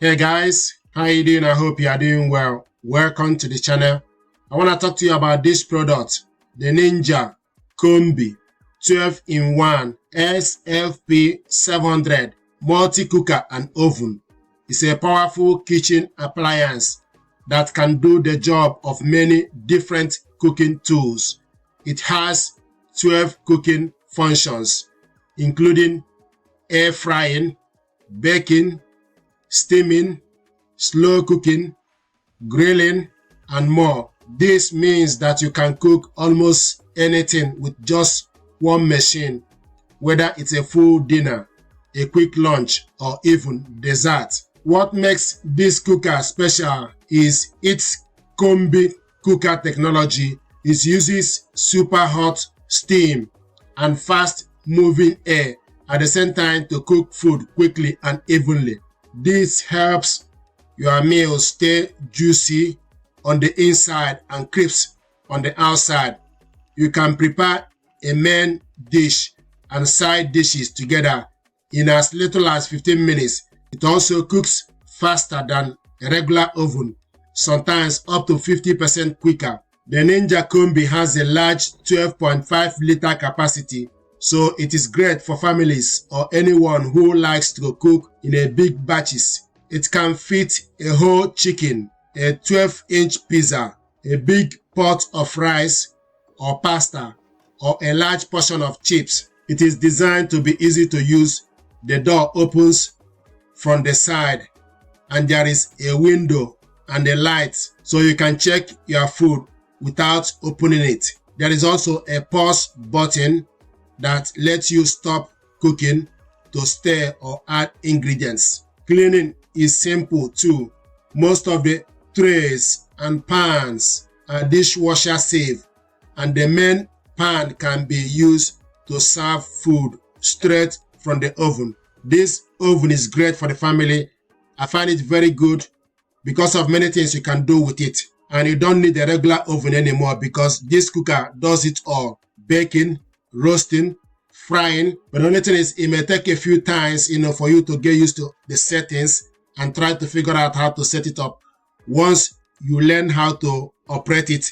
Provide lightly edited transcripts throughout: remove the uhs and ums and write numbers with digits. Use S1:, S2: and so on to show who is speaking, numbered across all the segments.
S1: Hey guys, how you doing? I hope you are doing well. Welcome to the channel. I want to talk to you about this product, the Ninja Combi 12-in-1 SFP 700 multi-cooker and oven. It's a powerful kitchen appliance that can do the job of many different cooking tools. It has 12 cooking functions, including air frying, baking, steaming, slow cooking, grilling, and more. This means that you can cook almost anything with just one machine, whether it's a full dinner, a quick lunch, or even dessert. What makes this cooker special is its combi cooker technology. It uses super hot steam and fast moving air at the same time to cook food quickly and evenly. This helps your meals stay juicy on the inside and crisp on the outside. You can prepare a main dish and side dishes together in as little as 15 minutes. It also cooks faster than a regular oven, sometimes up to 50% quicker. The Ninja Combi has a large 12.5-liter capacity, so it is great for families or anyone who likes to cook in a big batches. It can fit a whole chicken, a 12-inch pizza, a big pot of rice or pasta, or a large portion of chips. It is designed to be easy to use. The door opens from the side and there is a window and a light so you can check your food without opening it. There is also a pause button that lets you stop cooking to stir or add ingredients. Cleaning is simple too. Most of the trays and pans are dishwasher safe, and the main pan can be used to serve food straight from the oven. This oven is great for the family. I find it very good because of many things you can do with it, and you don't need a regular oven anymore because this cooker does it all: baking, roasting, frying. But the only thing is, it may take a few times, for you to get used to the settings and try to figure out how to set it up. Once you learn how to operate it,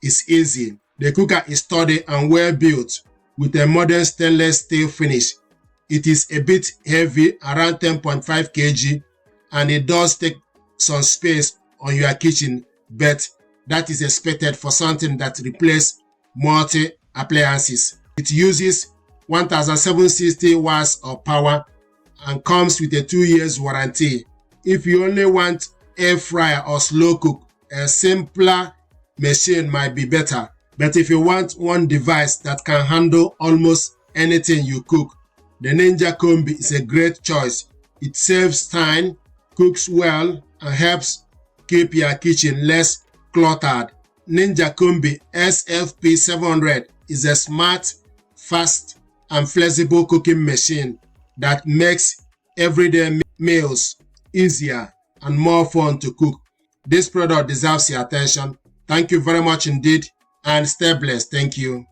S1: it's easy. The cooker is sturdy and well built with a modern stainless steel finish. It is a bit heavy, around 10.5 kg, and it does take some space on your kitchen, but that is expected for something that replaces multi-appliances. It uses 1760 watts of power and comes with a 2 years warranty. If you only want air fryer or slow cook, a simpler machine might be better. But if you want one device that can handle almost anything you cook, the Ninja Combi is a great choice. It saves time, cooks well, and helps keep your kitchen less cluttered. Ninja Combi SFP 700 is a smart, fast, and flexible cooking machine that makes everyday meals easier and more fun to cook. This product deserves your attention. Thank you very much indeed, and stay blessed. Thank you.